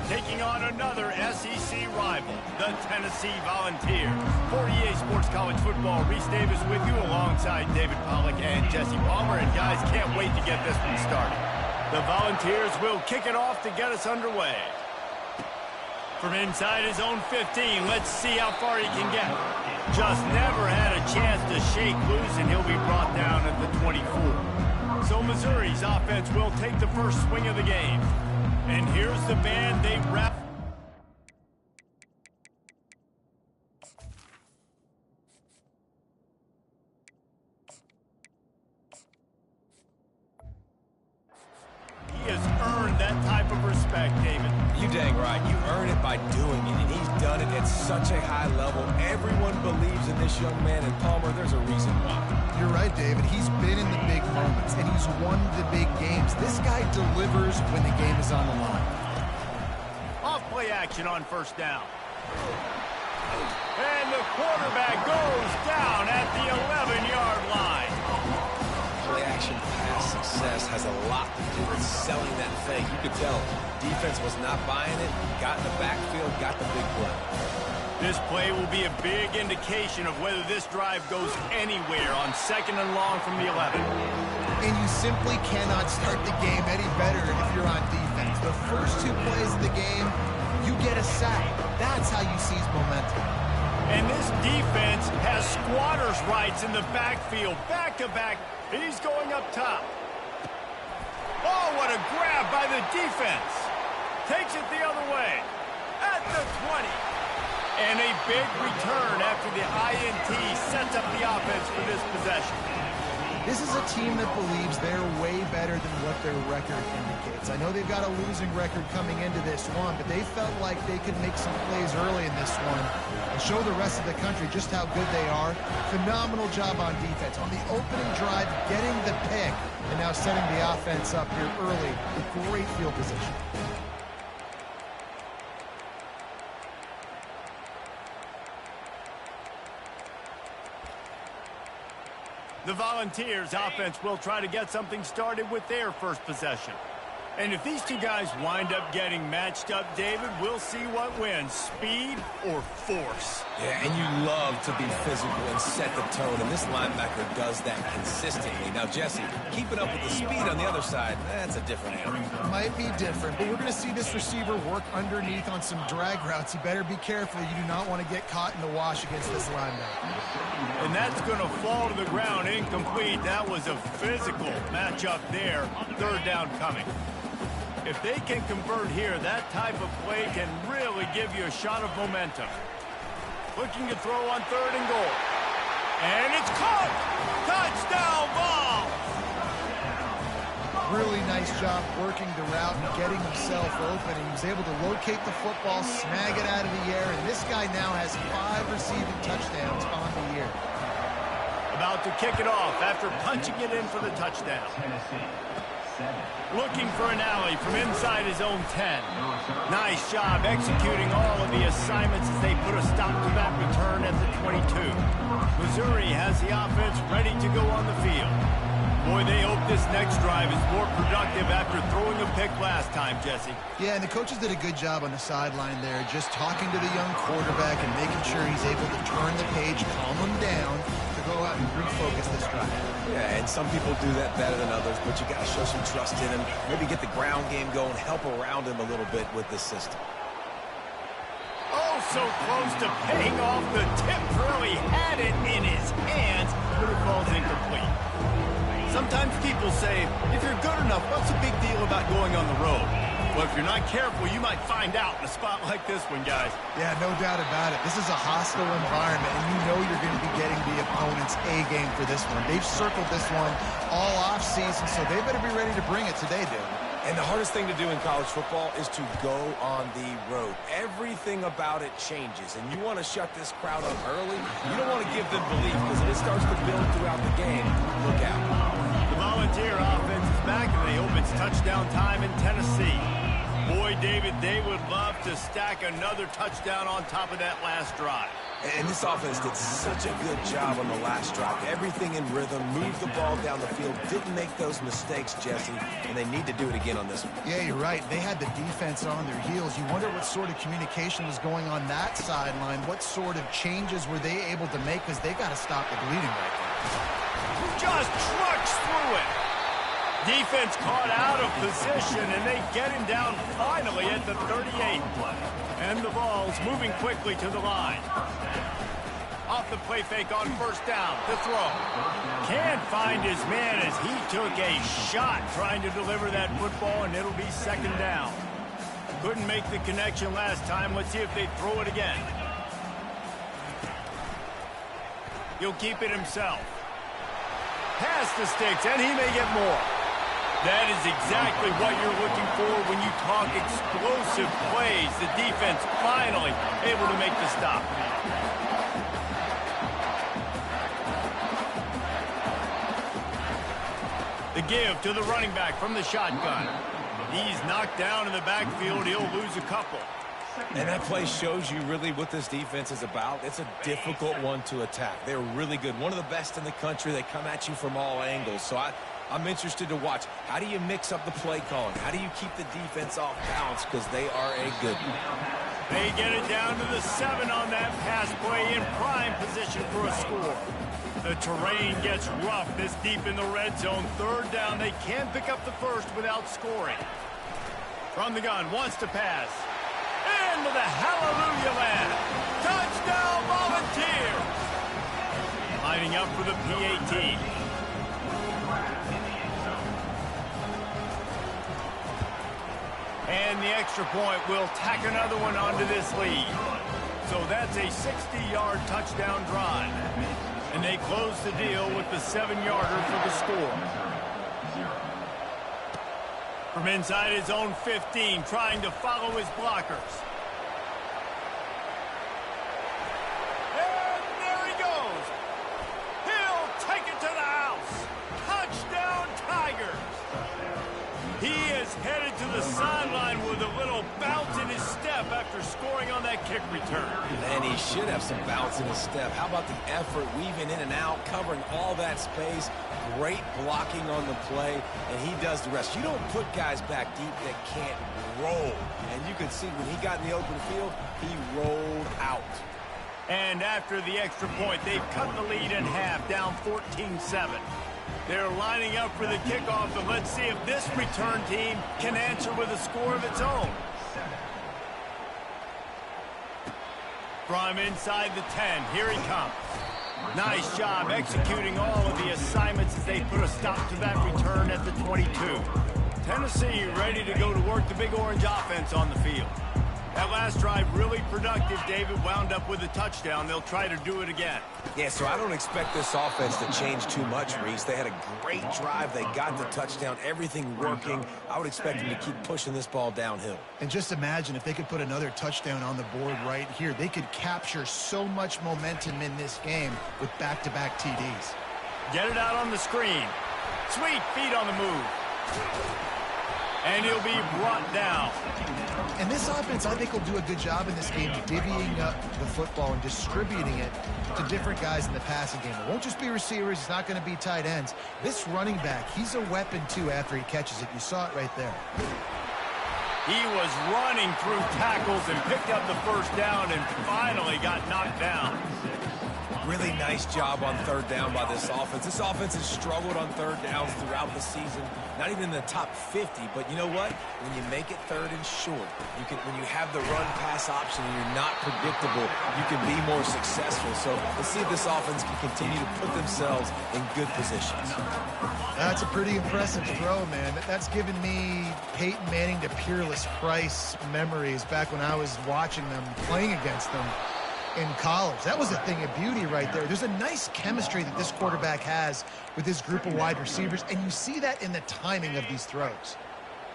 taking on another SEC rival, the Tennessee Volunteers. For EA Sports College Football, Reese Davis with you alongside David Pollack and Jesse Palmer. And guys, can't wait to get this one started. The Volunteers will kick it off to get us underway. From inside his own 15, let's see how far he can get. Just never had a chance to shake loose, and he'll be brought down at the 24. So Missouri's offense will take the first swing of the game. And here's the band they wrap. He has earned that type of respect, David. You dang right. You earn it by doing it, and he's done it at such a high level. Everyone believes in this young man, and Palmer, there's a reason why. You're right, David. He's been in the big moments, and he's won the big games. This guy delivers when the game is on the line. Off-play action on first down. And the quarterback goes down at the 11-yard line. Play-action pass success has a lot to do with selling that thing. You could tell defense was not buying it, got in the backfield, got the big play. This play will be a big indication of whether this drive goes anywhere on 2nd and long from the 11. And you simply cannot start the game any better if you're on defense. The first 2 plays of the game, you get a sack. That's how you seize momentum. And this defense has squatters' rights in the backfield. Back-to-back, he's going up top. Oh, what a grab by the defense. Takes it the other way. At the 20. And a big return after the INT sets up the offense for this possession. This is a team that believes they're way better than what their record indicates. I know they've got a losing record coming into this one, but they felt like they could make some plays early in this one and show the rest of the country just how good they are. Phenomenal job on defense. On the opening drive, getting the pick, and now setting the offense up here early with great field position. The Volunteers offense will try to get something started with their first possession. And if these two guys wind up getting matched up, David, we'll see what wins, speed or force. Yeah, and you love to be physical and set the tone, and this linebacker does that consistently. Now, Jesse, keeping up with the speed on the other side, that's a different animal. Might be different, but we're going to see this receiver work underneath on some drag routes. You better be careful. You do not want to get caught in the wash against this linebacker. And that's going to fall to the ground incomplete. That was a physical matchup there. 3rd down coming. If they can convert here, that type of play can really give you a shot of momentum. Looking to throw on 3rd and goal. And it's caught! Touchdown ball! Really nice job working the route and getting himself open. He was able to locate the football, snag it out of the air, and this guy now has 5 receiving touchdowns on the year. About to kick it off after punching it in for the touchdown. Looking for an alley from inside his own 10. Nice job executing all of the assignments as they put a stop to that return at the 22. Missouri has the offense ready to go on the field. Boy, they hope this next drive is more productive after throwing a pick last time, Jesse. Yeah, and the coaches did a good job on the sideline there, just talking to the young quarterback and making sure he's able to turn the page, calm him down, to go out and refocus this drive. Yeah, and some people do that better than others, but you got to show some trust in him. Maybe get the ground game going, help around him a little bit with this system. Oh, so close to paying off the tip. Really had it in his hands, but it falls incomplete. Sometimes people say, if you're good enough, what's the big deal about going on the road? Well, if you're not careful, you might find out in a spot like this one, guys. Yeah, no doubt about it. This is a hostile environment, and you know you're going to be getting the opponent's A game for this one. They've circled this one all offseason, so they better be ready to bring it today, dude. And the hardest thing to do in college football is to go on the road. Everything about it changes, and you want to shut this crowd up early. You don't want to give them belief, because if it starts to build throughout the game, look out. The Volunteer offense is back, and they hope it's touchdown time in Tennessee. Boy, David, they would love to stack another touchdown on top of that last drive. And this offense did such a good job on the last drive. Everything in rhythm, moved the ball down the field, didn't make those mistakes, Jesse, and they need to do it again on this one. Yeah, you're right. They had the defense on their heels. You wonder what sort of communication was going on that sideline. What sort of changes were they able to make, because they got to stop the bleeding right there. Just trucks through it. Defense caught out of position, and they get him down finally at the 38. And the ball's moving quickly to the line. Off the play fake on first down. The throw. Can't find his man as he took a shot trying to deliver that football, and it'll be second down. Couldn't make the connection last time. Let's see if they throw it again. He'll keep it himself. Past the sticks, and he may get more. That is exactly what you're looking for when you talk explosive plays. The defense finally able to make the stop. The give to the running back from the shotgun. He's knocked down in the backfield. He'll lose a couple. And that play shows you really what this defense is about. It's a difficult one to attack. They're really good. One of the best in the country. They come at you from all angles. So I'm interested to watch. How do you mix up the play calling? How do you keep the defense off balance? Because they are a good one. They get it down to the 7 on that pass play, in prime position for a score. The terrain gets rough this deep in the red zone. Third down, they can pick up the first without scoring. From the gun, wants to pass. Into the hallelujah land. Touchdown Volunteers. Lining up for the PAT. And the extra point will tack another one onto this lead. So that's a 60-yard touchdown drive. And they close the deal with the 7-yarder for the score. From inside his own 15, trying to follow his blockers. And there he goes. He'll take it to the house. Touchdown Tigers. He is headed to the sideline with a little bounce in his step after scoring on that kick return. And he should have some bounce in his step. How about the effort, weaving in and out, covering all that space. Great blocking on the play, and he does the rest. You don't put guys back deep that can't roll. And you can see when he got in the open field, he rolled out. And after the extra point, they've cut the lead in half, down 14-7. They're lining up for the kickoff, and let's see if this return team can answer with a score of its own. From inside the 10, here he comes. Nice job executing all of the assignments as they put a stop to that return at the 22. Tennessee ready to go to work the Big Orange offense on the field. That last drive really productive. David wound up with a touchdown. They'll try to do it again. Yeah, so I don't expect this offense to change too much, Reese. They had a great drive. They got the touchdown, everything working. I would expect them to keep pushing this ball downhill. And just imagine if they could put another touchdown on the board right here. They could capture so much momentum in this game with back-to-back TDs. Get it out on the screen. Sweet feet on the move. And he'll be brought down. And this offense, I think, will do a good job in this game divvying up the football and distributing it to different guys in the passing game. It won't just be receivers. It's not going to be tight ends. This running back, he's a weapon, too, after he catches it. You saw it right there. He was running through tackles and picked up the first down and finally got knocked down. Really nice job on third down by this offense. This offense has struggled on third downs throughout the season. Not even in the top 50, but you know what? When you make it third and short, when you have the run-pass option and you're not predictable, you can be more successful. So let's see if this offense can continue to put themselves in good positions. That's a pretty impressive throw, man. That's given me Peyton Manning to Peerless Price memories back when I was watching them, playing against them in college. That was a thing of beauty right there. There's a nice chemistry that this quarterback has with his group of wide receivers, and you see that in the timing of these throws.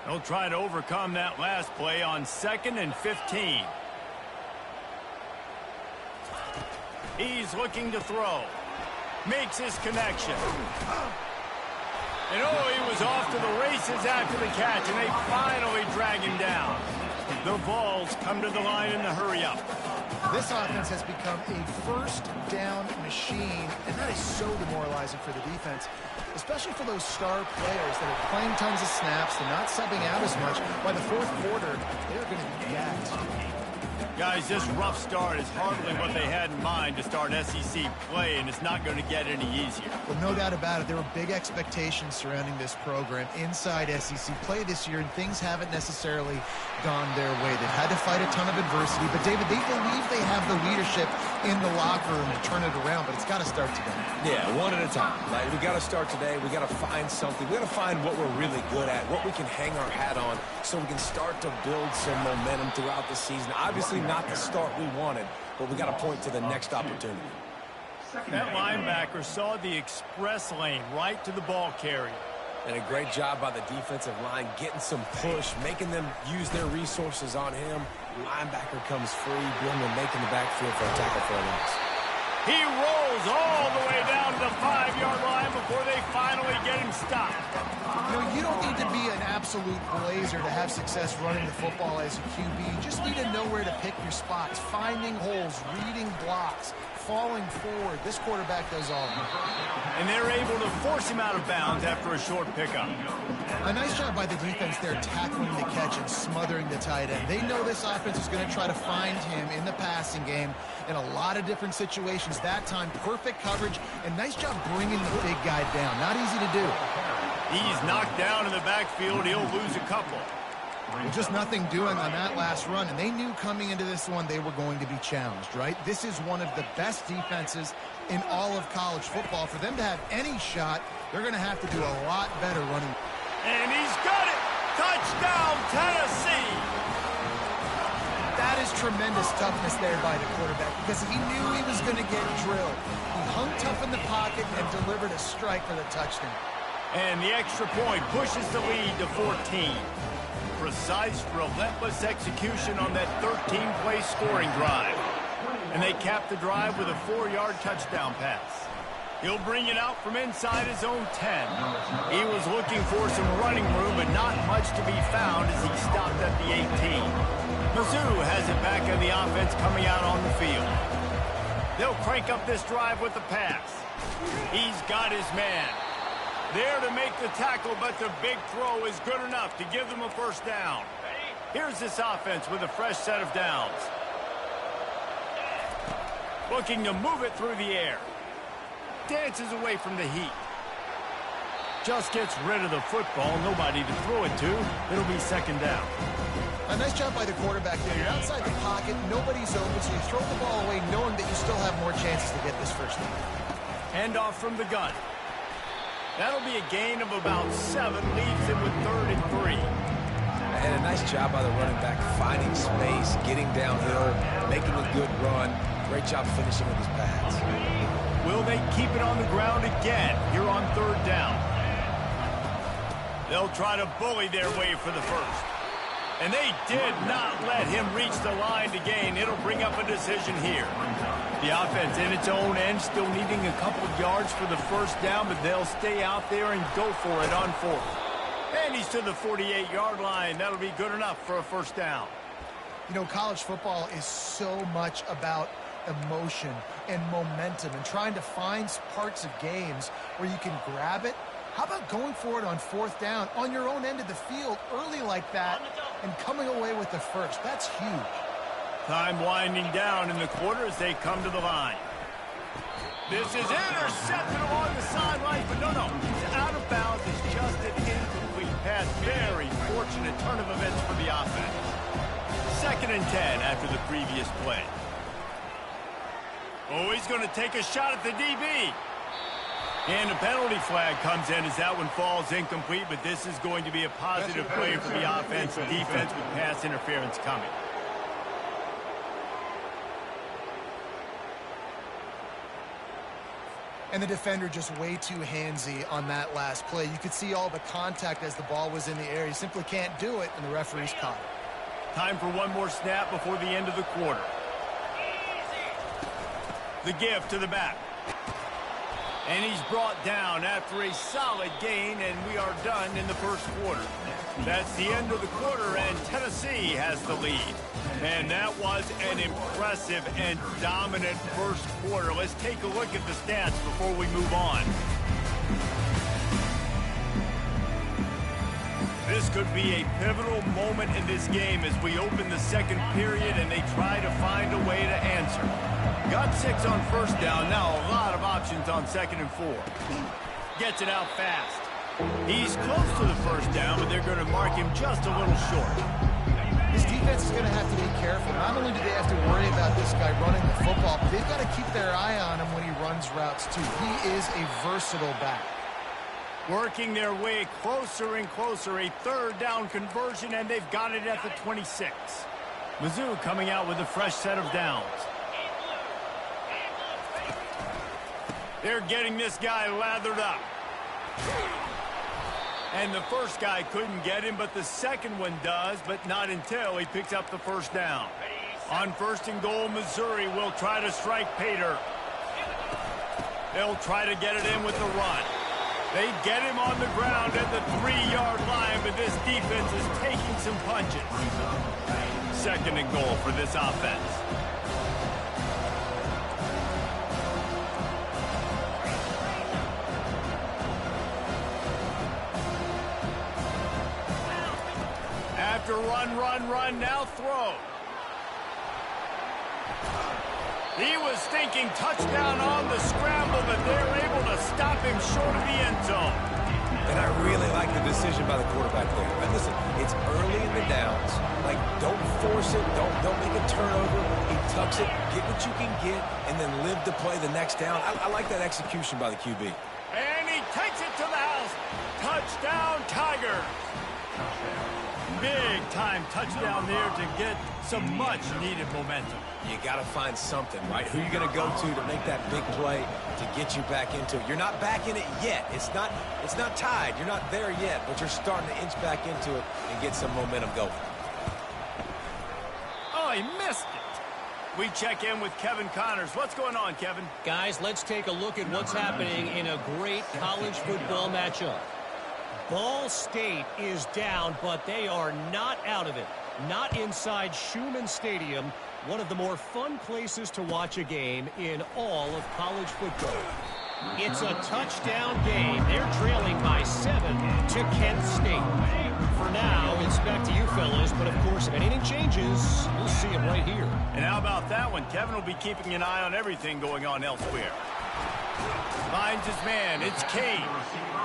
They'll try to overcome that last play on 2nd and 15. He's looking to throw. Makes his connection. And oh, he was off to the races after the catch, and they finally drag him down. The Vols come to the line in the hurry-up. This offense has become a first down machine, and that is so demoralizing for the defense, especially for those star players that are playing tons of snaps. They're not subbing out as much. By the fourth quarter, they're going to be gassed. Guys, this rough start is hardly what they had in mind to start SEC play, and it's not going to get any easier. Well, no doubt about it. There were big expectations surrounding this program inside SEC play this year, and things haven't necessarily gone their way. They've had to fight a ton of adversity, but, David, they believe they have the leadership in the locker room to turn it around, but it's got to start today. Yeah, one at a time. Like, we got to start today. We got to find something. We got to find what we're really good at, what we can hang our hat on, so we can start to build some momentum throughout the season. Obviously, not the start we wanted, but we got to point to the next opportunity. That linebacker saw the express lane right to the ball carrier. And a great job by the defensive line getting some push, making them use their resources on him. Linebacker comes free, Blumman making the backfield for a tackle for a loss. He rolls all the way down to the 5-yard line before they finally get him stopped. You know, you don't need to be an absolute blazer to have success running the football as a QB. You just need to know where to pick your spots, finding holes, reading blocks, falling forward. This quarterback does all. And they're able to force him out of bounds after a short pickup. A nice job by the defense there tackling the catch and smothering the tight end. They know this offense is going to try to find him in the passing game in a lot of different situations. That time, perfect coverage, and nice job bringing the big guy down. Not easy to do. He's knocked down in the backfield. He'll lose a couple. Well, just nothing doing on that last run, and they knew coming into this one they were going to be challenged, right? This is one of the best defenses in all of college football. For them to have any shot, they're going to have to do a lot better running. And he's got it! Touchdown, Tennessee! That is tremendous toughness there by the quarterback because he knew he was going to get drilled. He hung tough in the pocket and delivered a strike for the touchdown. And the extra point pushes the lead to 14. Precise, relentless execution on that 13-play scoring drive. And they cap the drive with a 4-yard touchdown pass. He'll bring it out from inside his own 10. He was looking for some running room, but not much to be found as he stopped at the 18. Mizzou has it back in the offense coming out on the field. They'll crank up this drive with the pass. He's got his man. There to make the tackle, but the big throw is good enough to give them a first down. Here's this offense with a fresh set of downs. Looking to move it through the air. Dances away from the heat. Just gets rid of the football. Nobody to throw it to. It'll be second down. A nice job by the quarterback there. You're outside the pocket. Nobody's open, so you throw the ball away knowing that you still have more chances to get this first down. Handoff from the gun. That'll be a gain of about 7. Leaves him with 3rd and 3. And a nice job by the running back, finding space, getting downhill, making a good run. Great job finishing with his pads. Will they keep it on the ground again here on 3rd down? They'll try to bully their way for the first. And they did not let him reach the line to gain. It'll bring up a decision here. The offense in its own end still needing a couple of yards for the first down, but they'll stay out there and go for it on 4th. And he's to the 48-yard line. That'll be good enough for a first down. You know, college football is so much about emotion and momentum and trying to find parts of games where you can grab it. How about going for it on 4th down on your own end of the field early like that and coming away with the first? That's huge. Time winding down in the quarter as they come to the line. This is intercepted along the sideline, but no, he's out of bounds. It's just an incomplete pass. Very fortunate turn of events for the offense. 2nd and 10 after the previous play. Oh, he's going to take a shot at the DB. And a penalty flag comes in as that one falls incomplete, but this is going to be a positive play for the offense and defense with pass interference coming. And the defender just way too handsy on that last play. You could see all the contact as the ball was in the air. He simply can't do it, and the referee's caught it. Time for one more snap before the end of the quarter. The give to the back. And he's brought down after a solid gain, and we are done in the first quarter. That's the end of the quarter, and Tennessee has the lead. And that was an impressive and dominant first quarter. Let's take a look at the stats before we move on. This could be a pivotal moment in this game as we open the second period and they try to find a way to answer. Got 6 on first down. Now a lot of options on 2nd and 4. Gets it out fast. He's close to the first down, but they're going to mark him just a little short. This defense is going to have to be careful. Not only do they have to worry about this guy running the football, but they've got to keep their eye on him when he runs routes too. He is a versatile back. Working their way closer and closer. A 3rd down conversion, and they've got it at the 26. Mizzou coming out with a fresh set of downs. They're getting this guy lathered up. And the first guy couldn't get him, but the second one does, but not until he picks up the first down. On 1st and goal, Missouri will try to strike Pater. They'll try to get it in with the run. They get him on the ground at the 3-yard line, but this defense is taking some punches. 2nd and goal for this offense. After run, now throw. He was thinking touchdown on the scramble, but they're able to stop him short of the end zone. And I really like the decision by the quarterback there. And listen, it's early in the downs. Like, don't force it. Don't make a turnover. He tucks it, get what you can get, and then live to play the next down. I like that execution by the QB. And he takes it to the house. Touchdown, Tigers. Big-time touchdown there to get some much-needed momentum. You got to find something, right? Who are you going to go to make that big play to get you back into it? You're not back in it yet. It's not tied. You're not there yet, but you're starting to inch back into it and get some momentum going. Oh, he missed it. We check in with Kevin Connors. What's going on, Kevin? Guys, let's take a look at what's happening in a great college football matchup. Ball State is down, but they are not out of it. Not inside Schumann Stadium, one of the more fun places to watch a game in all of college football. It's a touchdown game. They're trailing by 7 to Kent State. For now, it's back to you fellas, but of course, if anything changes, we'll see it right here. And how about that one? Kevin will be keeping an eye on everything going on elsewhere. Finds his man. It's Kane.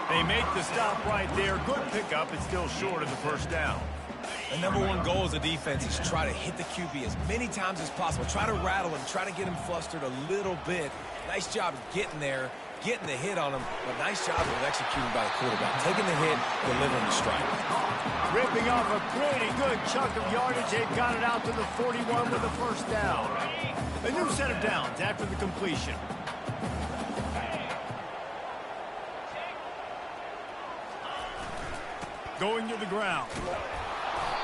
They make the stop right there. Good pickup. It's still short of the first down. The #1 goal as a defense is try to hit the QB as many times as possible. Try to rattle him. Try to get him flustered a little bit. Nice job getting there, getting the hit on him, but nice job of executing by the quarterback. Taking the hit, delivering the strike. Ripping off a pretty good chunk of yardage. They've got it out to the 41 with the first down. A new set of downs after the completion. Going to the ground.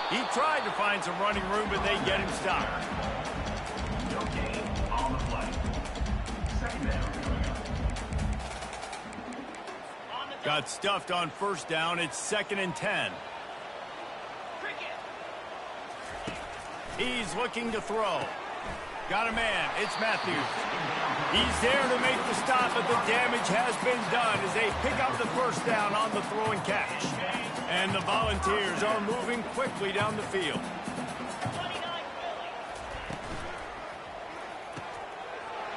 He tried to find some running room, but they get him stopped. No gain on the play. Second down. Got stuffed on first down. It's 2nd and 10. He's looking to throw. Got a man. It's Matthews. He's there to make the stop, but the damage has been done as they pick up the first down on the throw and catch. And the Volunteers are moving quickly down the field.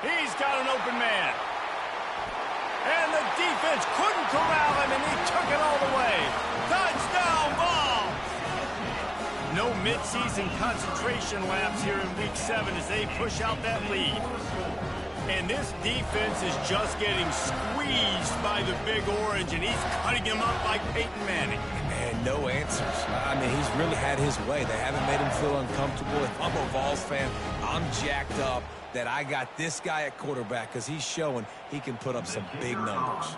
He's got an open man. And the defense couldn't corral him, and he took it all the way. Touchdown ball! No midseason concentration laps here in Week 7 as they push out that lead. And this defense is just getting squeezed by the Big Orange, and he's cutting him up like Peyton Manning. Man, no answers. I mean, he's really had his way. They haven't made him feel uncomfortable. If I'm a Vols fan, I'm jacked up that I got this guy at quarterback because he's showing he can put up some big numbers.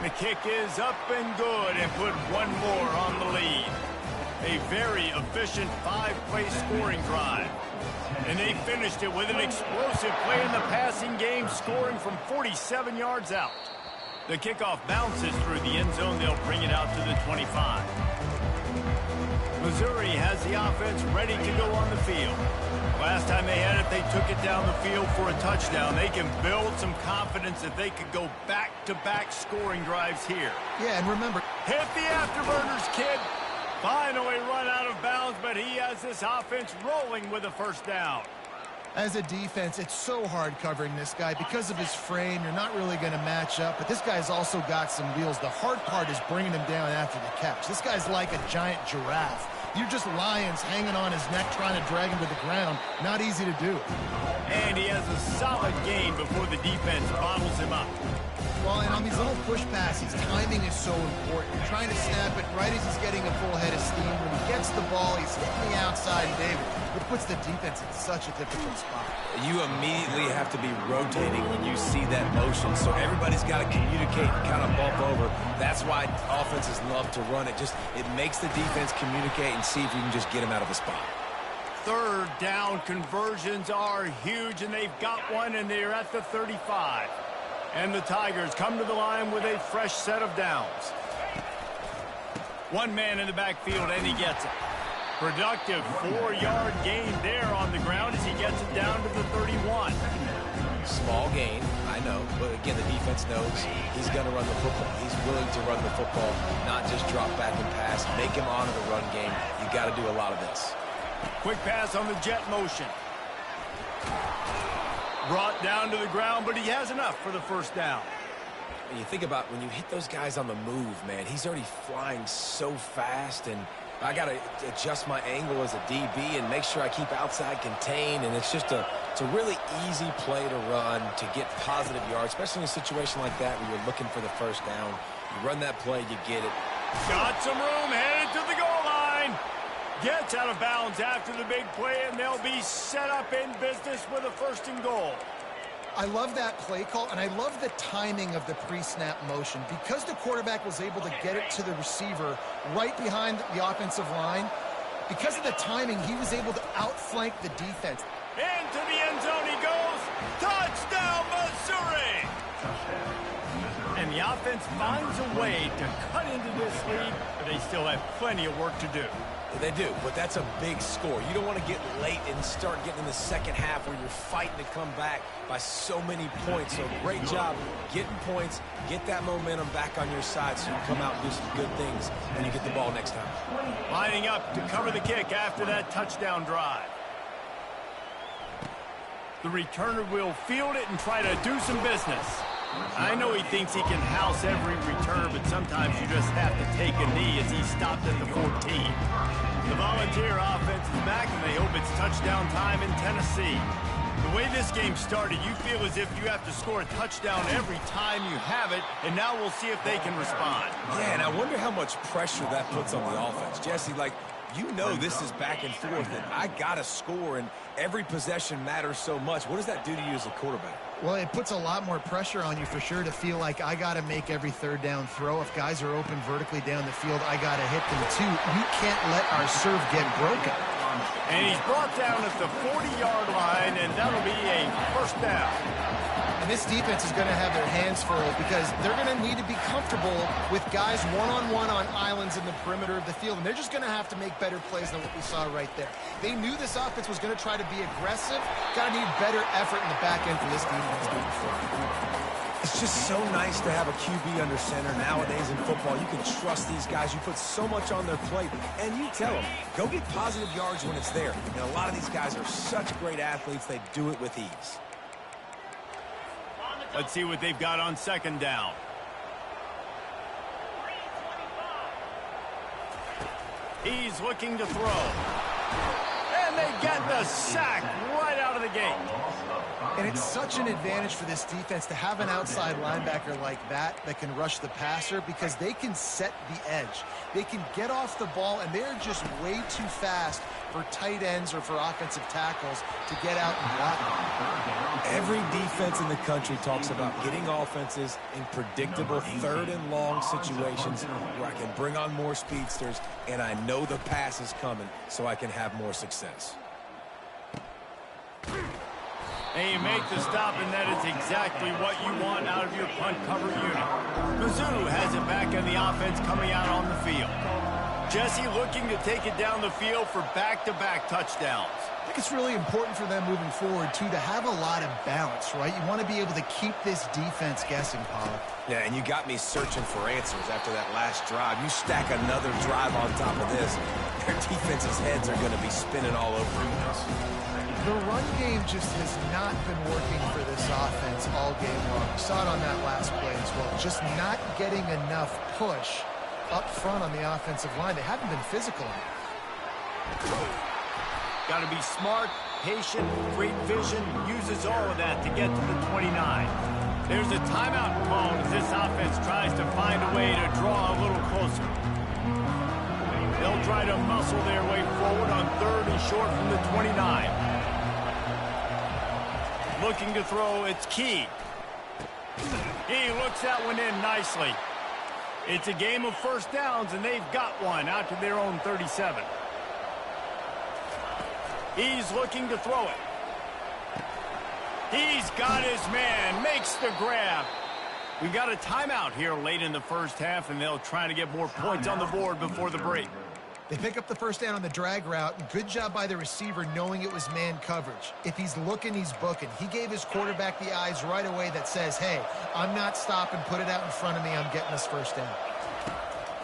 The kick is up and good and put one more on the lead. A very efficient 5-play scoring drive. And they finished it with an explosive play in the passing game, scoring from 47 yards out. The kickoff bounces through the end zone. They'll bring it out to the 25. Missouri has the offense ready to go on the field. Last time they had it, they took it down the field for a touchdown. They can build some confidence that they could go back-to-back scoring drives here. Yeah, and remember, hit the afterburners, kid. Finally run out of bounds, but he has this offense rolling with a first down. as a defense, it's so hard covering this guy. Because of his frame, you're not really going to match up. But this guy's also got some wheels. The hard part is bringing him down after the catch. This guy's like a giant giraffe. You're just lions hanging on his neck trying to drag him to the ground. Not easy to do. And he has a solid gain before the defense bottles him up. Well, and on these little push passes, timing is so important. You're trying to snap it right as he's getting a full head of steam. When he gets the ball, he's hitting the outside, and David, it puts the defense in such a difficult spot. You immediately have to be rotating when you see that motion, so everybody's got to communicate and kind of bump over. That's why offenses love to run it. It makes the defense communicate and see if you can just get him out of the spot. Third down conversions are huge, and they've got one, and they're at the 35. And the Tigers come to the line with a fresh set of downs. One man in the backfield, and he gets it. Productive 4-yard gain there on the ground as he gets it down to the 31. Small gain, I know, but again, the defense knows he's going to run the football. He's willing to run the football, not just drop back and pass. Make him honor the run game. You got to do a lot of this. Quick pass on the jet motion. Brought down to the ground, but he has enough for the first down. And you think about when you hit those guys on the move, man, he's already flying so fast, and I got to adjust my angle as a DB and make sure I keep outside contained, and it's just a really easy play to run to get positive yards, especially in a situation like that where you're looking for the first down. You run that play, you get it. Got some room, headed to the goal line. Gets out of bounds after the big play, and they'll be set up in business with a first and goal. I love that play call, and I love the timing of the pre-snap motion. Because the quarterback was able to get it to the receiver right behind the offensive line, because of the timing, he was able to outflank the defense. Into the end zone he goes. Touchdown, Missouri! And the offense finds a way to cut into this lead, but they still have plenty of work to do. They do, but that's a big score. You don't want to get late and start getting in the second half where you're fighting to come back by so many points. So great job getting points, get that momentum back on your side so you can come out and do some good things when you get the ball next time. Lining up to cover the kick after that touchdown drive. The returner will field it and try to do some business. I know he thinks he can house every return, but sometimes you just have to take a knee as he stopped at the 14. The Volunteer offense is back, and they hope it's touchdown time in Tennessee. The way this game started, you feel as if you have to score a touchdown every time you have it, and now we'll see if they can respond. Yeah, and I wonder how much pressure that puts on the offense. Jesse, you know this is back and forth, and I got to score, and every possession matters so much. What does that do to you as a quarterback? Well, it puts a lot more pressure on you for sure to feel like I got to make every third down throw. If guys are open vertically down the field, I got to hit them too. You can't let our serve get broken. And he's brought down at the 40-yard line, and that'll be a first down. And this defense is going to have their hands full because they're going to need to be comfortable with guys one-on-one on islands in the perimeter of the field. And they're just going to have to make better plays than what we saw right there. They knew this offense was going to try to be aggressive. Got to need better effort in the back end for this defense moving forward. It's just so nice to have a QB under center nowadays in football. You can trust these guys. You put so much on their plate, and you tell them, go get positive yards when it's there. And a lot of these guys are such great athletes, they do it with ease. Let's see what they've got on second down. He's looking to throw. And they get the sack right out of of the gate. And it's such an advantage for this defense to have an outside linebacker like that can rush the passer because they can set the edge. They can get off the ball, and they're just way too fast for tight ends or for offensive tackles to get out and block. Every defense in the country talks about getting offenses in predictable third and long situations where I can bring on more speedsters and I know the pass is coming so I can have more success. And you make the stop, and that is exactly what you want out of your punt cover unit. Mizzou has it back on the offense coming out on the field. Jesse looking to take it down the field for back-to-back touchdowns. I think it's really important for them moving forward, too, to have a lot of balance, right? You want to be able to keep this defense guessing, Pollock. Yeah, and you got me searching for answers after that last drive. You stack another drive on top of this, their defense's heads are going to be spinning all over the place. The run game just has not been working for this offense all game long. We saw it on that last play as well. Just not getting enough push up front on the offensive line. They haven't been physical enough. Got to be smart, patient, great vision, uses all of that to get to the 29. There's a timeout called as this offense tries to find a way to draw a little closer. They'll try to muscle their way forward on 3rd and short from the 29. Looking to throw, it's Key. He looks that one in nicely. It's a game of first downs, and they've got one out to their own 37. He's looking to throw it. He's got his man, makes the grab. We've got a timeout here late in the first half, and they'll try to get more points on the board before the break. They pick up the first down on the drag route. Good job by the receiver knowing it was man coverage. If he's looking, he's booking. He gave his quarterback the eyes right away that says, hey, I'm not stopping, put it out in front of me, I'm getting this first down.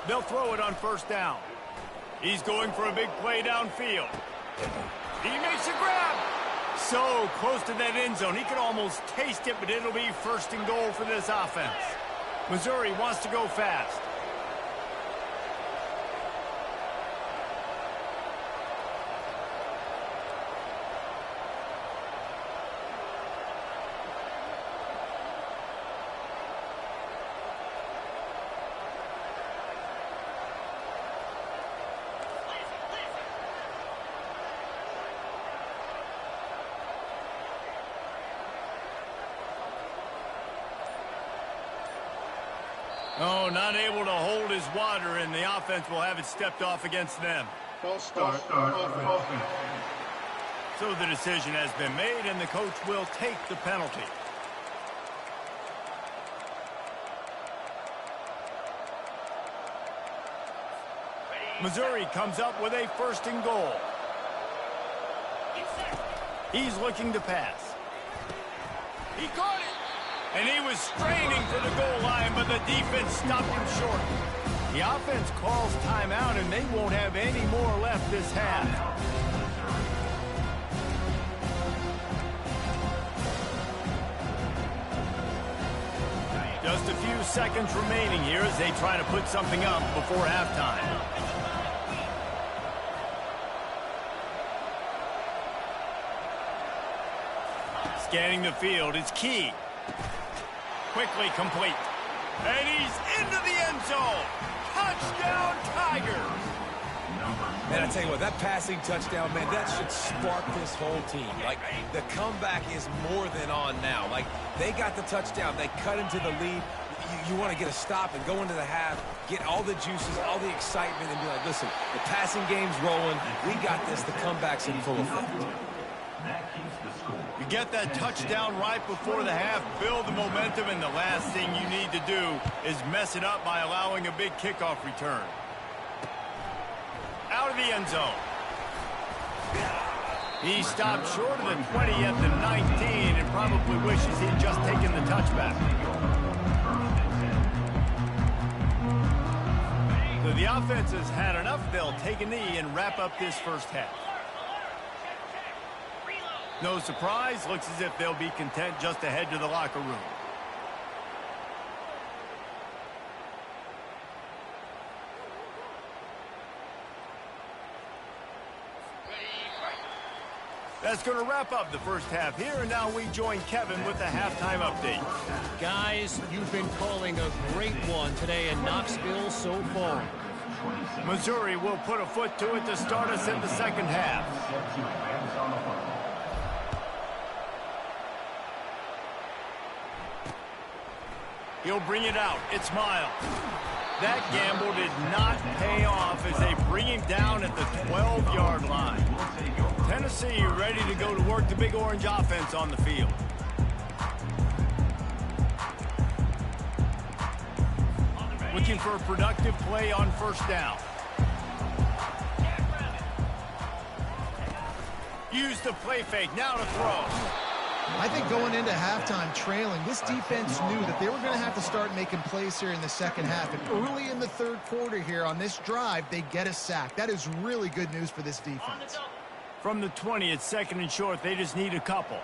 They'll throw it on first down. He's going for a big play downfield. He makes a grab. So close to that end zone. He could almost taste it, but it'll be 1st and goal for this offense. Missouri wants to go fast. Oh, not able to hold his water, and the offense will have it stepped off against them. False start. Offense. So the decision has been made, and the coach will take the penalty. Missouri comes up with a 1st and goal. He's looking to pass. He caught it. And he was straining for the goal line, but the defense stopped him short. The offense calls timeout, and they won't have any more left this half. Just a few seconds remaining here as they try to put something up before halftime. Scanning the field, it's Key. Quickly complete. And he's into the end zone. Touchdown, Tigers. Man, I tell you what, that passing touchdown, man, that should spark this whole team. Like, the comeback is more than on now. Like, they got the touchdown. They cut into the lead. You want to get a stop and go into the half, get all the juices, all the excitement, and be like, listen, the passing game's rolling. We got this. The comeback's in full effect. You get that touchdown right before the half, build the momentum, and the last thing you need to do is mess it up by allowing a big kickoff return. Out of the end zone. He stopped short of the 20 at the 19 and probably wishes he'd just taken the touchback. So the offense has had enough. They'll take a knee and wrap up this first half. No surprise, looks as if they'll be content just to head to the locker room. That's going to wrap up the first half here, and now we join Kevin with the halftime update. Guys, you've been calling a great one today in Knoxville so far. Missouri will put a foot to it to start us in the second half. He'll bring it out. It's Miles. That gamble did not pay off as they bring him down at the 12-yard line. Tennessee ready to go to work the Big Orange offense on the field. Looking for a productive play on first down. Use the play fake. Now to throw. I think going into halftime trailing, this defense knew that they were going to have to start making plays here in the second half. And early in the third quarter here on this drive, they get a sack. That is really good news for this defense. From the 20, it's second and short. They just need a couple.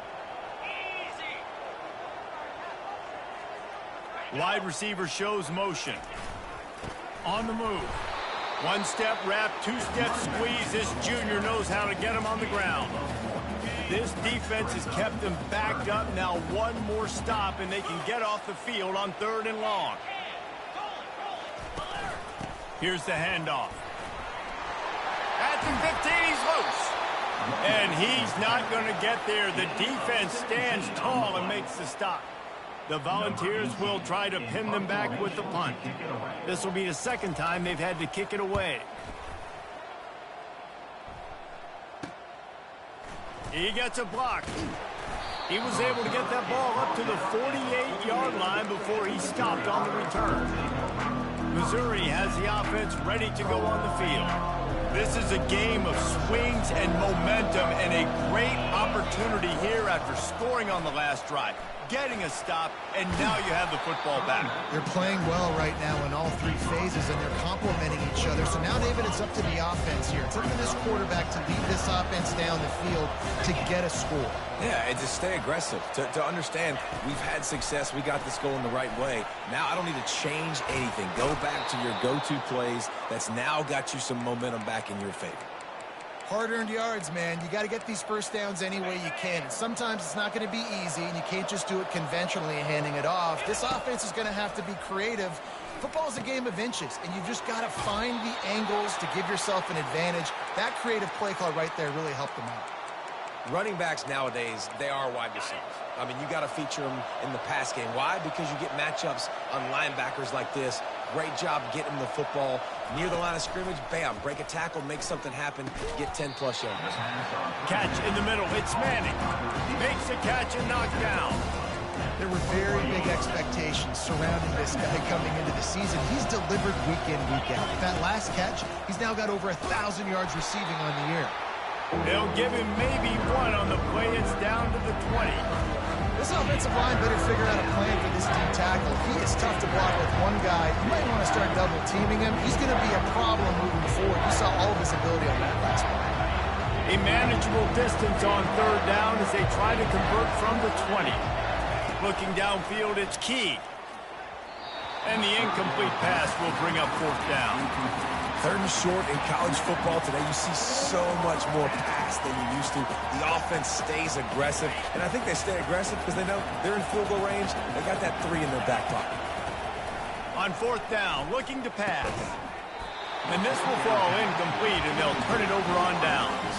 Wide receiver shows motion. On the move. One step wrap, two step squeeze. This junior knows how to get him on the ground. This defense has kept them backed up. Now one more stop, and they can get off the field on third and long. Here's the handoff. At the 15, he's loose. And he's not going to get there. The defense stands tall and makes the stop. The Volunteers will try to pin them back with the punt. This will be the second time they've had to kick it away. He gets a block. He was able to get that ball up to the 48-yard line before he stopped on the return. Missouri has the offense ready to go on the field. This is a game of swings and momentum and a great opportunity here after scoring on the last drive, getting a stop, and now you have the football back. They're playing well right now in all three phases, and they're complementing each other. So now, David, it's up to the offense here. It's up to this quarterback to lead this offense down the field to get a score. Yeah, and to stay aggressive, to understand we've had success, we got this going the right way. Now I don't need to change anything. Go back to your go-to plays. That's now got you some momentum back in your favor. Hard-earned yards, man. You got to get these first downs any way you can. And sometimes it's not going to be easy, and you can't just do it conventionally and handing it off. This offense is going to have to be creative. Football is a game of inches, and you've just got to find the angles to give yourself an advantage. That creative play call right there really helped them out. Running backs nowadays, they are wide receivers. I mean, you got to feature them in the pass game. Why? Because you get matchups on linebackers like this. Great job getting the football near the line of scrimmage. Bam, break a tackle, make something happen, get 10-plus yards. Catch in the middle. It's Manning. Makes a catch and knocked down. There were very big expectations surrounding this guy coming into the season. He's delivered week in, week out. With that last catch, he's now got over 1,000 yards receiving on the year. They'll give him maybe one on the play. It's down to the 20. This offensive line better figure out a plan for this deep tackle. He is tough to block with one guy. You might want to start double-teaming him. He's going to be a problem moving forward. You saw all of his ability on that last play. A manageable distance on third down as they try to convert from the 20. Looking downfield, it's Key. And the incomplete pass will bring up fourth down. Third and short in college football today, you see so much more pass than you used to. The offense stays aggressive, and I think they stay aggressive because they know they're in field goal range. They got that 3 in their back pocket. On fourth down, looking to pass. And this will fall incomplete, and they'll turn it over on downs.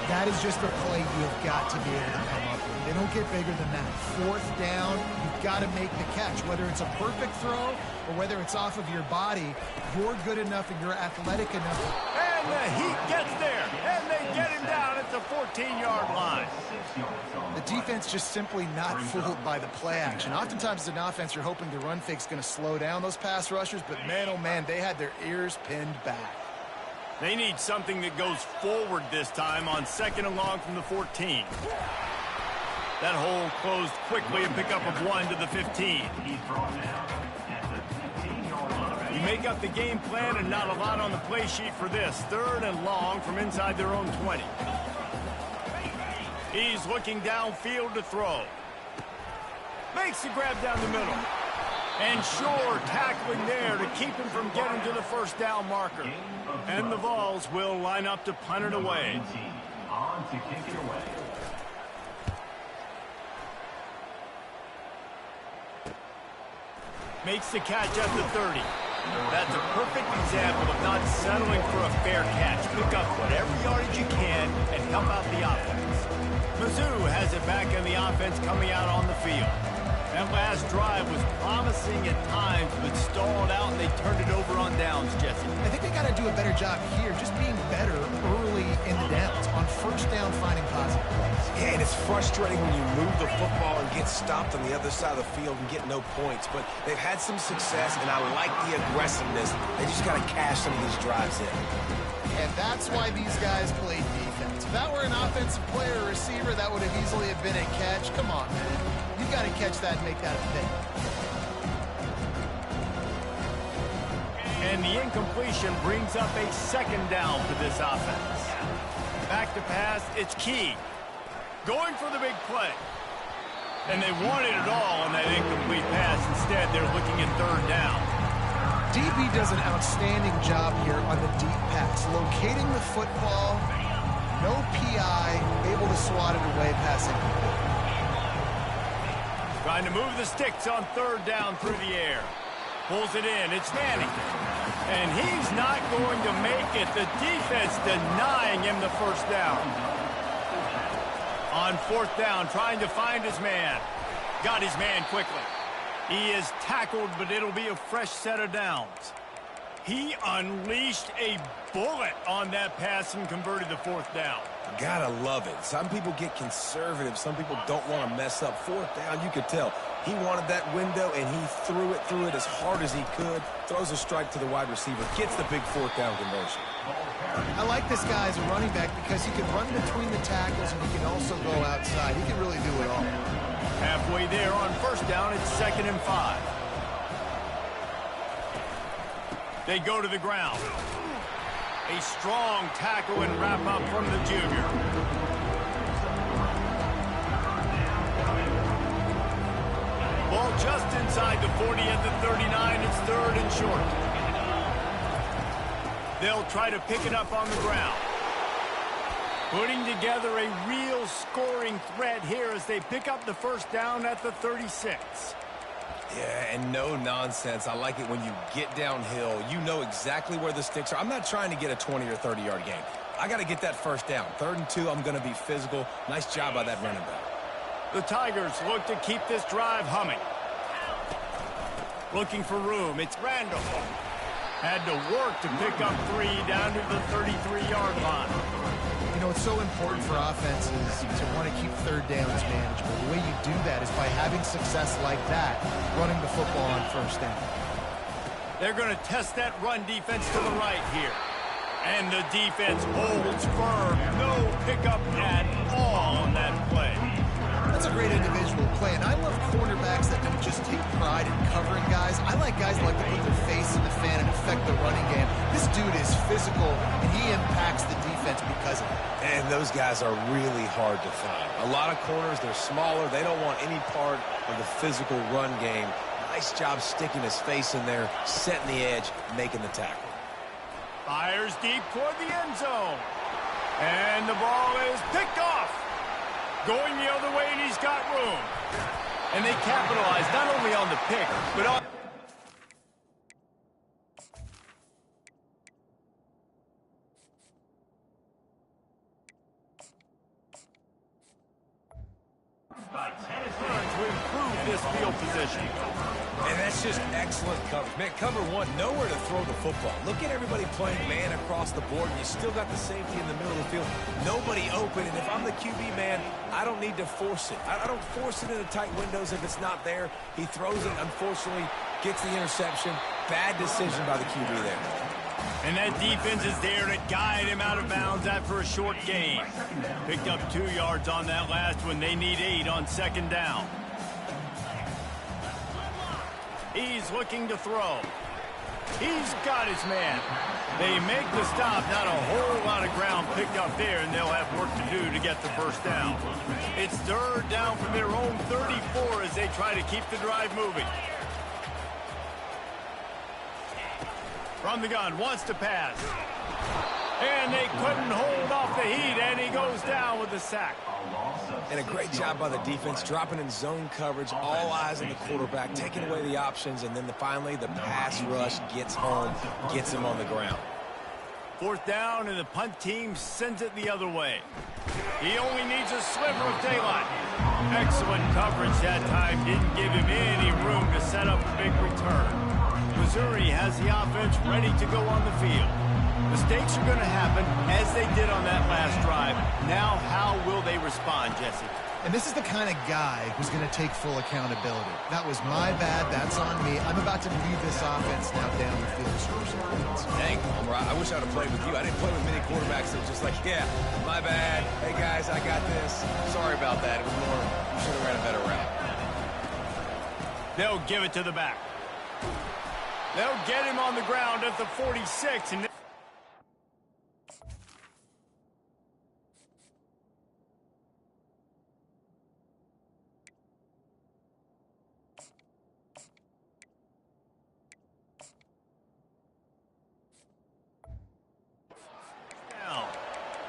That is just a play you have got to be able to come up with. They don't get bigger than that. Fourth down, you've got to make the catch. Whether it's a perfect throw or whether it's off of your body, you're good enough and you're athletic enough. And the Heat gets there, and they get him down at the 14-yard line. The defense just simply not fooled by the play action. Oftentimes as an offense, you're hoping the run fake's going to slow down those pass rushers, but man, oh man, they had their ears pinned back. They need something that goes forward this time on second and long from the 14. That hole closed quickly, and pick up of 1 to the 15. You make up the game plan and not a lot on the play sheet for this. Third and long from inside their own 20. He's looking downfield to throw. Makes the grab down the middle. And sure, tackling there to keep him from getting to the first down marker. And the Vols will line up to punt it away. on to kick it away. Makes the catch at the 30. That's a perfect example of not settling for a fair catch. Pick up whatever yardage you can and help out the offense. Mizzou has it back in the offense coming out on the field. That last drive was promising at times, but stalled out, and they turned it over on downs, Jesse. I think they got to do a better job here, just being better early in the downs, on first down, finding positive plays. Yeah, and it's frustrating when you move the football and get stopped on the other side of the field and get no points. But they've had some success, and I like the aggressiveness. They just got to cash some of these drives in. And that's why these guys play defense. If that were an offensive player or receiver, that would have easily have been a catch. Come on, man. You've got to catch that and make that a pick. And the incompletion brings up a second down for this offense. Back to pass, it's Key. Going for the big play. And they wanted it all on that incomplete pass. Instead, they're looking at third down. DB does an outstanding job here on the deep pass, locating the football, no PI, able to swat it away, passing. Trying to move the sticks on third down through the air. Pulls it in, it's Manning. And he's not going to make it. The defense denying him the first down. On fourth down, trying to find his man. Got his man quickly. He is tackled, but it'll be a fresh set of downs. He unleashed a bullet on that pass and converted the fourth down. Gotta love it. Some people get conservative. Some people don't want to mess up. Fourth down, you could tell. He wanted that window, and he threw it as hard as he could. Throws a strike to the wide receiver. Gets the big fourth down conversion. I like this guy as a running back because he can run between the tackles and he can also go outside. He can really do it all. Halfway there on first down, it's 2nd and 5. They go to the ground. A strong tackle and wrap up from the junior. Ball just inside the 40 at the 39. It's 3rd and short. They'll try to pick it up on the ground. Putting together a real scoring threat here as they pick up the first down at the 36. Yeah, and no nonsense. I like it when you get downhill. You know exactly where the sticks are. I'm not trying to get a 20 or 30-yard gain. I got to get that first down. 3rd and 2, I'm going to be physical. Nice job by that running back. The Tigers look to keep this drive humming. Looking for room. It's Randall. Had to work to pick up 3 down to the 33-yard line. You know, it's so important for offenses to want to keep third downs manageable. The way you do that is by having success like that, running the football on first down. They're going to test that run defense to the right here. And the defense holds firm. No pickup at all on that play. That's a great individual play, and I love cornerbacks that don't just take pride in covering guys. I like guys that like to put their face in the fan and affect the running game. This dude is physical, and he impacts the defense because of it. And those guys are really hard to find. A lot of corners, they're smaller. They don't want any part of the physical run game. Nice job sticking his face in there, setting the edge, making the tackle. Fires deep toward the end zone. And the ball is picked off. Going the other way, and he's got room. And they capitalize not only on the pick, but on... By Tennessee. to improve this field position. And that's just excellent coverage. Man, cover one, nowhere to throw the football. Look at everybody playing man across the board. You still got the safety in the middle of the field. Nobody open, and if I'm the QB man, I don't need to force it. I don't force it into tight windows if it's not there. He throws it, unfortunately, gets the interception. Bad decision by the QB there. And that defense is there to guide him out of bounds after a short gain. Picked up 2 yards on that last one. They need 8 on 2nd down. He's looking to throw. He's got his man. They make the stop. Not a whole lot of ground picked up there, and they'll have work to do to get the first down. It's 3rd down from their own 34 as they try to keep the drive moving. From the gun, wants to pass. And they couldn't hold off the heat, and he goes down with the sack. And a great job by the defense, dropping in zone coverage, all eyes on the quarterback, taking away the options, and then finally the pass rush gets home, gets him on the ground. Fourth down, and the punt team sends it the other way. He only needs a sliver of daylight. Excellent coverage that time. Didn't give him any room to set up a big return. Missouri has the offense ready to go on the field. Mistakes are going to happen, as they did on that last drive. Now, how will they respond, Jesse? And this is the kind of guy who's going to take full accountability. That was my bad. That's on me. I'm about to lead this offense now down the field to score some points. Dang, Homer, I wish I would have played with you. I didn't play with many quarterbacks that were just like, yeah, my bad. Hey, guys, I got this. Sorry about that. It was more, you should have ran a better route. They'll give it to the back. They'll get him on the ground at the 46. And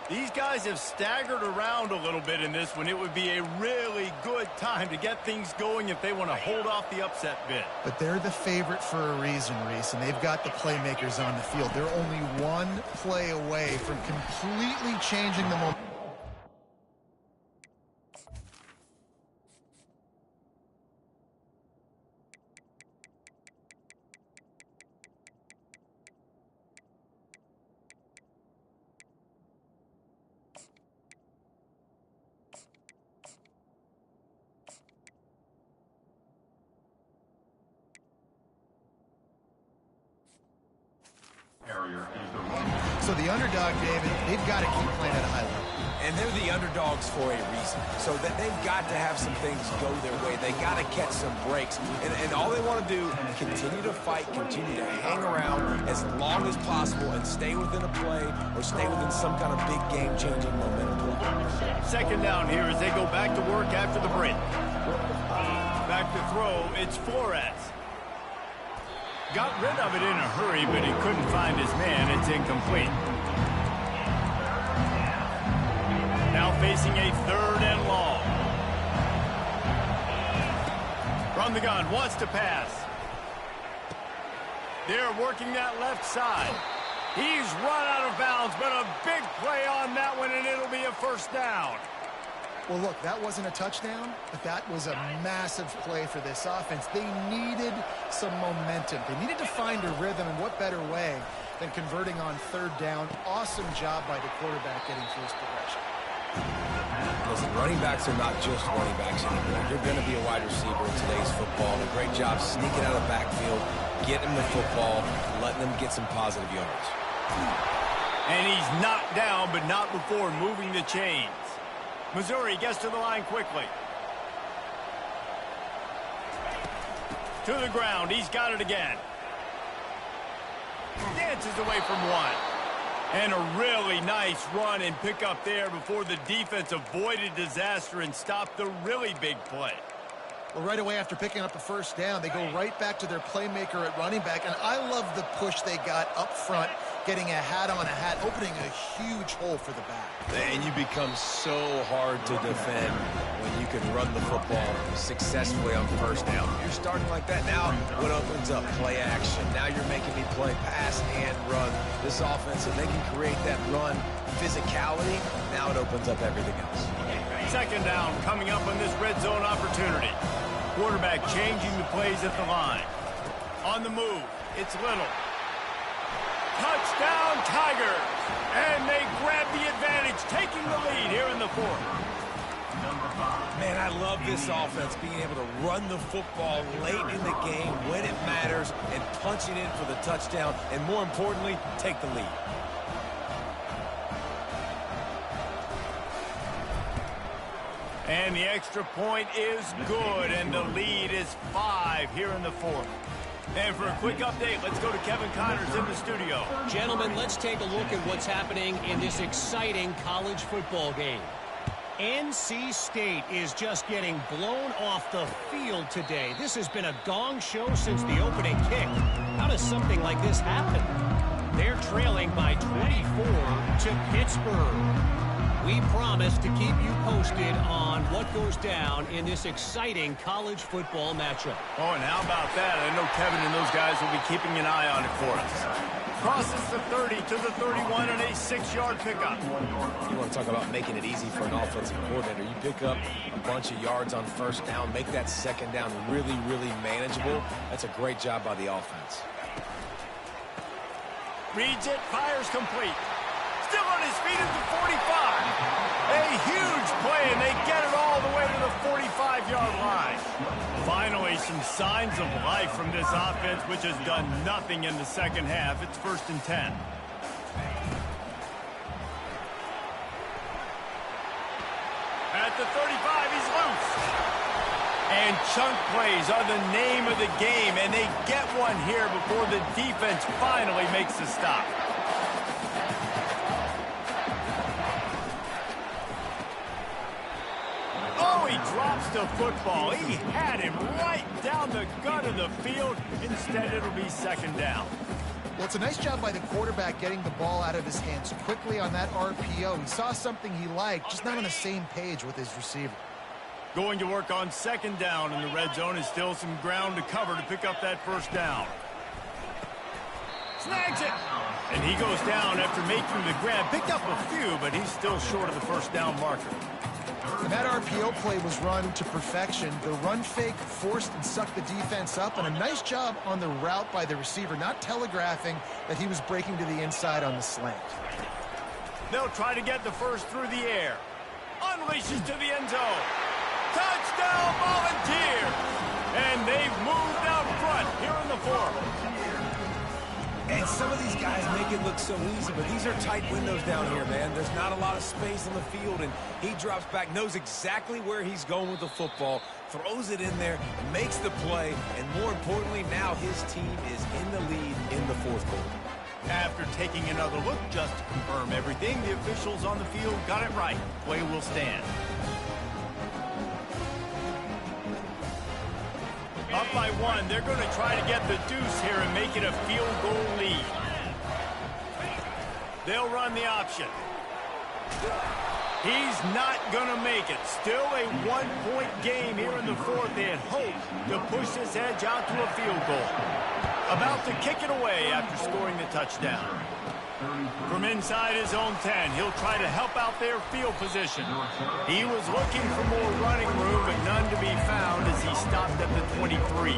these guys have staggered around a little bit in this one. It would be a really good time to get things going if they want to hold off the upset bid. But they're the favorite for a reason, Reese, and they've got the playmakers on the field. They're only one play away from completely changing the momentum. So the underdog, David, they've got to keep playing at a high level. And they're the underdogs for a reason. So that they've got to have some things go their way. They got to catch some breaks. And all they want to do, continue to fight, continue to hang around as long as possible and stay within a play or stay within some kind of big game-changing momentum play. Second down here as they go back to work after the break. Back to throw, it's Flores. Got rid of it in a hurry, but he couldn't find his man. It's incomplete. Now facing a third and long. From the gun, wants to pass. They're working that left side. He's run out of bounds, but a big play on that one, and it'll be a first down. Well, look, that wasn't a touchdown, but that was a massive play for this offense. They needed some momentum. They needed to find a rhythm, and what better way than converting on third down. Awesome job by the quarterback getting first progression. Listen, running backs are not just running backs anymore. You're going to be a wide receiver in today's football. And a great job sneaking out of the backfield, getting the football, letting them get some positive yards. And he's knocked down, but not before moving the chains. Missouri gets to the line quickly. To the ground. He's got it again. Dances away from one. And a really nice run and pick up there before the defense avoided disaster and stopped the really big play. Well, right away after picking up a first down, they go right back to their playmaker at running back. And I love the push they got up front, getting a hat on a hat, opening a huge hole for the back. And you become so hard to defend when you can run the football successfully on first down. You're starting like that. Now what opens up? Play action. Now you're making me play pass and run. This offense, if they can create that run physicality, now it opens up everything else. Second down coming up on this red zone opportunity. Quarterback changing the plays at the line. On the move, it's Little. Touchdown, Tigers! And they grab the advantage, taking the lead here in the fourth. Man, I love this offense, being able to run the football late in the game when it matters and punch it in for the touchdown, and more importantly, take the lead. And the extra point is good, and the lead is 5 here in the fourth. And for a quick update, let's go to Kevin Connors in the studio. Gentlemen, let's take a look at what's happening in this exciting college football game. NC State is just getting blown off the field today. This has been a gong show since the opening kick. How does something like this happen? They're trailing by 24 to Pittsburgh. We promise to keep you posted on what goes down in this exciting college football matchup. Oh, and how about that? I know Kevin and those guys will be keeping an eye on it for us. Crosses the 30 to the 31 on a 6-yard pickup. You want to talk about making it easy for an offensive coordinator. You pick up a bunch of yards on first down, make that second down really, really manageable. That's a great job by the offense. Reads it, fires complete. Still on his feet at the 45. A huge play, and they get it all the way to the 45-yard line. Finally, some signs of life from this offense, which has done nothing in the second half. It's 1st and 10. At the 35, he's loose. And chunk plays are the name of the game, and they get one here before the defense finally makes the stop. Oh, he drops the football. He had him right down the gut of the field. Instead, it'll be 2nd down. Well, it's a nice job by the quarterback getting the ball out of his hands quickly on that RPO. He saw something he liked, just not on the same page with his receiver. Going to work on 2nd down in the red zone is still some ground to cover to pick up that 1st down. Snags it. And he goes down after making the grab. Picked up a few, but he's still short of the 1st down marker. And that RPO play was run to perfection. The run fake forced and sucked the defense up, and a nice job on the route by the receiver, not telegraphing that he was breaking to the inside on the slant. They'll try to get the first through the air. Unleashes to the end zone. Touchdown, Volunteers! And they've moved out front here in the 4th. And some of these guys make it look so easy, but these are tight windows down here, man. There's not a lot of space on the field, and he drops back, knows exactly where he's going with the football, throws it in there, makes the play, and more importantly, now his team is in the lead in the 4th quarter. After taking another look just to confirm everything, the officials on the field got it right. Play will stand. Up by 1, they're going to try to get the deuce here and make it a field goal lead. They'll run the option. He's not going to make it. Still a 1-point game here in the 4th. They had hoped to push this edge out to a field goal. About to kick it away after scoring the touchdown. From inside his own 10, he'll try to help out their field position. He was looking for more running room, but none to be found as he stopped at the 23.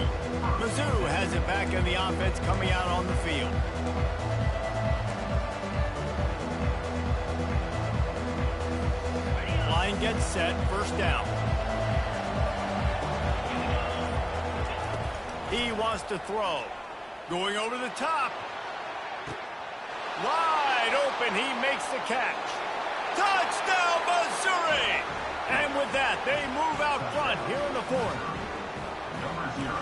Mizzou has it back in the offense coming out on the field. Line gets set, 1st down. He wants to throw. Going over the top. Wide open, he makes the catch. Touchdown, Missouri! And with that, they move out front here in the 4th.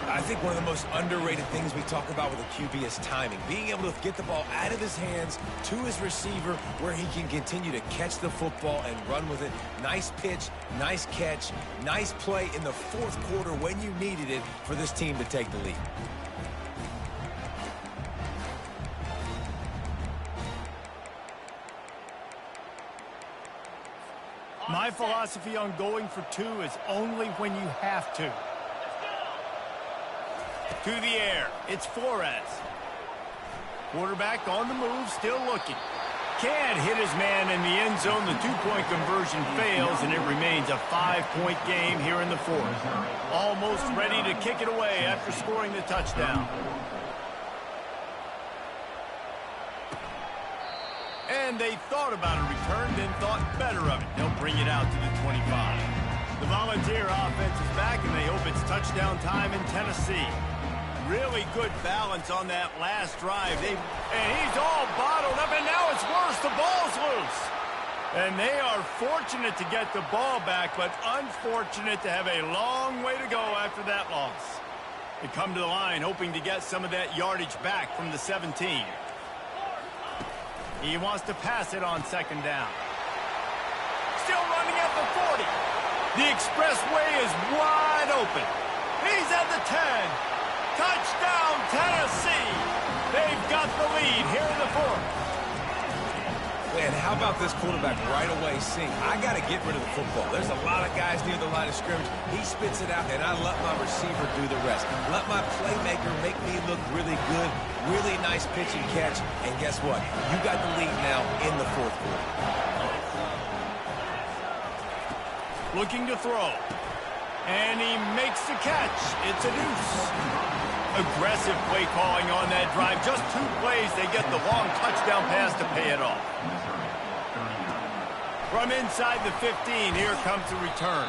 I think one of the most underrated things we talk about with a QB is timing. Being able to get the ball out of his hands to his receiver where he can continue to catch the football and run with it. Nice pitch, nice catch, nice play in the 4th quarter when you needed it for this team to take the lead. My philosophy on going for 2 is only when you have to. To the air, it's Flores. Quarterback on the move, still looking. Can't hit his man in the end zone. The 2-point conversion fails, and it remains a 5-point game here in the 4th. Almost ready to kick it away after scoring the touchdown. And they thought about a return, then thought better of it. They'll bring it out to the 25. The Volunteer offense is back, and they hope it's touchdown time in Tennessee. Really good balance on that last drive. And he's all bottled up, and now it's worse. The ball's loose. And they are fortunate to get the ball back, but unfortunate to have a long way to go after that loss. They come to the line hoping to get some of that yardage back from the 17. He wants to pass it on 2nd down. Still running at the 40. The expressway is wide open. He's at the 10. Touchdown, Tennessee. They've got the lead here in the 4th. And how about this quarterback right away seeing, I got to get rid of the football. There's a lot of guys near the line of scrimmage. He spits it out, and I let my receiver do the rest. Let my playmaker make me look really good. Really nice pitch and catch. And guess what? You got the lead now in the fourth quarter. Looking to throw. And he makes the catch. It's a deuce. Aggressive play calling on that drive. Just 2 plays, they get the long touchdown pass to pay it off. From inside the 15, here comes the return.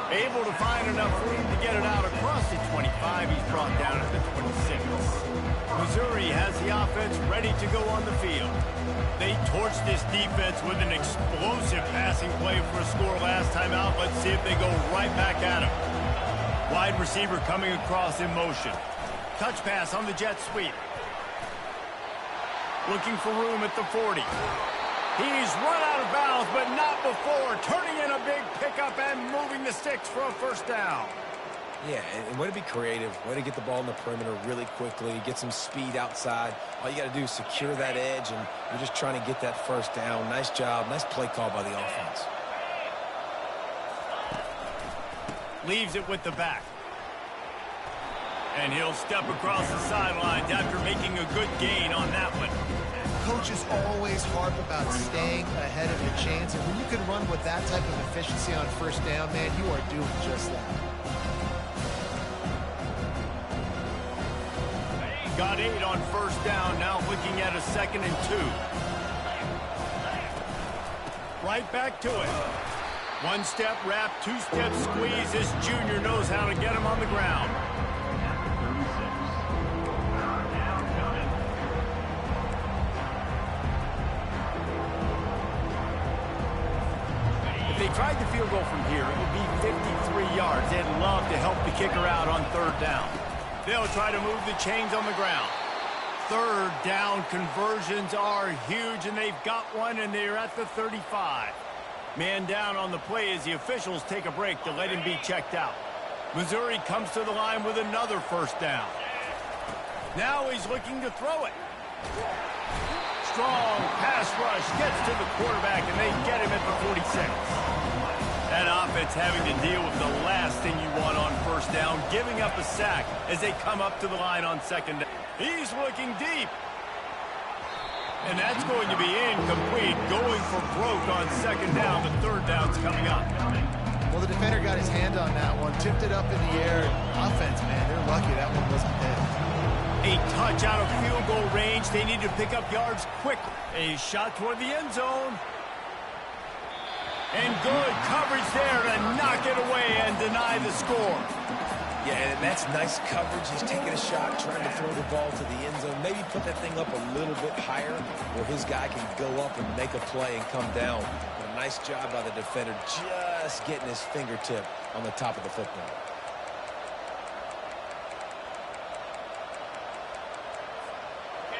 Able to find enough room to get it out across the 25. He's brought down at the 26. Missouri has the offense ready to go on the field. They torched this defense with an explosive passing play for a score last time out. Let's see if they go right back at him. Wide receiver coming across in motion. Touch pass on the jet sweep. Looking for room at the 40. He's run out of bounds, but not before. Turning in a big pickup and moving the sticks for a first down. Yeah, and way to be creative, way to get the ball in the perimeter really quickly, get some speed outside. All you got to do is secure that edge, and you're just trying to get that first down. Nice job, nice play call by the offense. Leaves it with the back. And he'll step across the sidelines after making a good gain on that one. Coaches always harp about staying ahead of the chains, and when you can run with that type of efficiency on first down, man, you are doing just that. Got 8 on first down, now looking at a 2nd and 2. Right back to it. 1-step wrap, 2-step squeeze. This junior knows how to get him on the ground. If they tried the field goal from here, it would be 53 yards. They'd love to help the kicker out on 3rd down. They'll try to move the chains on the ground. 3rd down conversions are huge, and they've got one, and they're at the 35. Man down on the play as the officials take a break to let him be checked out. Missouri comes to the line with another first down. Now he's looking to throw it. Strong pass rush gets to the quarterback, and they get him at the 46. That offense having to deal with the last thing you want on first down, giving up a sack as they come up to the line on 2nd down. He's looking deep. And that's going to be incomplete. Going for broke on 2nd down. The 3rd down's coming up. Well, the defender got his hand on that one, tipped it up in the air. Offense, man, they're lucky that one wasn't there. A touch out of field goal range. They need to pick up yards quickly. A shot toward the end zone. And good coverage there to knock it away and deny the score. Yeah, and that's nice coverage. He's taking a shot, trying to throw the ball to the end zone. Maybe put that thing up a little bit higher where his guy can go up and make a play and come down. But a nice job by the defender just getting his fingertip on the top of the football.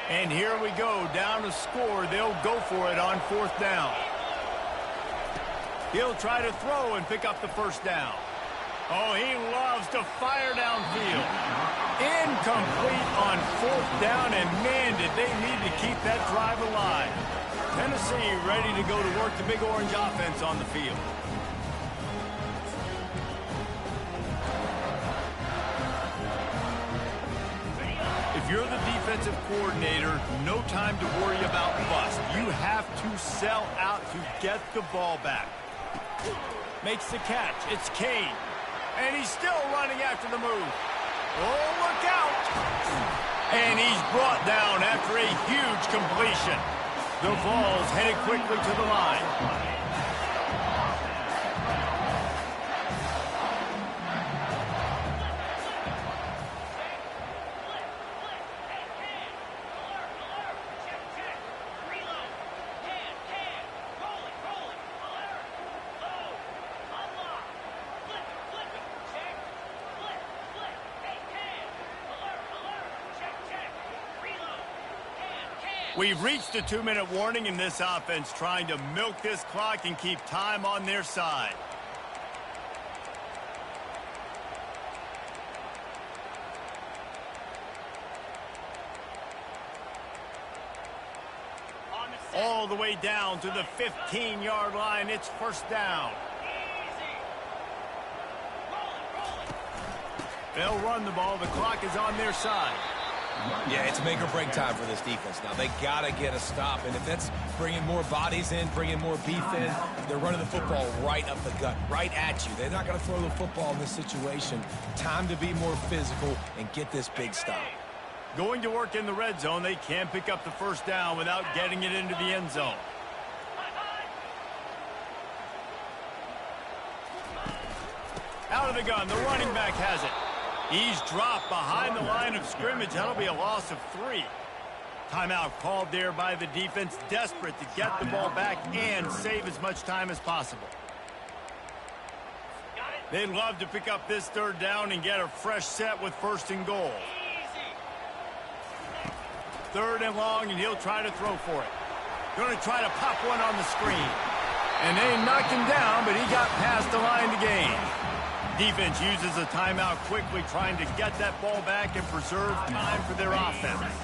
And here we go, down to score. They'll go for it on 4th down. He'll try to throw and pick up the first down. Oh, he loves to fire downfield. Incomplete on 4th down, and man, did they need to keep that drive alive. Tennessee ready to go to work the Big Orange offense on the field. If you're the defensive coordinator, no time to worry about bust. You have to sell out to get the ball back. Makes the catch. It's Kane. And he's still running after the move. Oh, look out. And he's brought down after a huge completion. The ball's headed quickly to the line. We've reached a 2-minute warning in this offense, trying to milk this clock and keep time on their side. All the way down to the 15-yard line. It's first down. They'll run the ball. The clock is on their side. Yeah, it's make or break time for this defense. Now, they got to get a stop, and if that's bringing more bodies in, bringing more beef in, they're running the football right up the gut, right at you. They're not going to throw the football in this situation. Time to be more physical and get this big stop. Going to work in the red zone. They can't pick up the first down without getting it into the end zone. Out of the gun, the running back has it. He's dropped behind the line of scrimmage. That'll be a loss of 3. Timeout called there by the defense, desperate to get the ball back and save as much time as possible. They'd love to pick up this third down and get a fresh set with first and goal. Third and long, and he'll try to throw for it. Going to try to pop one on the screen. And they knocked him down, but he got past the line to gain. Defense uses a timeout quickly, trying to get that ball back and preserve time for their offense.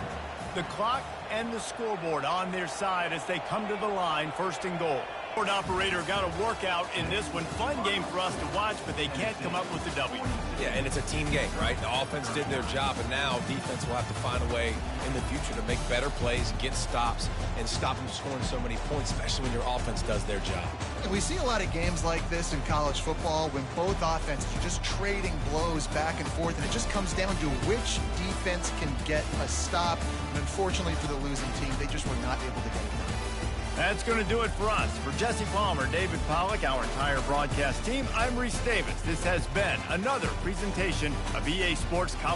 The clock and the scoreboard on their side as they come to the line, first and goal. Board operator got a workout in this one. Fun game for us to watch, but they can't come up with the W. Yeah, and it's a team game, right? The offense did their job, and now defense will have to find a way in the future to make better plays, get stops, and stop them scoring so many points, especially when your offense does their job. And we see a lot of games like this in college football when both offenses are just trading blows back and forth, and it just comes down to which defense can get a stop. And unfortunately for the losing team, they just were not able to get it done. That's going to do it for us. For Jesse Palmer, David Pollack, our entire broadcast team, I'm Reese Davis. This has been another presentation of EA Sports College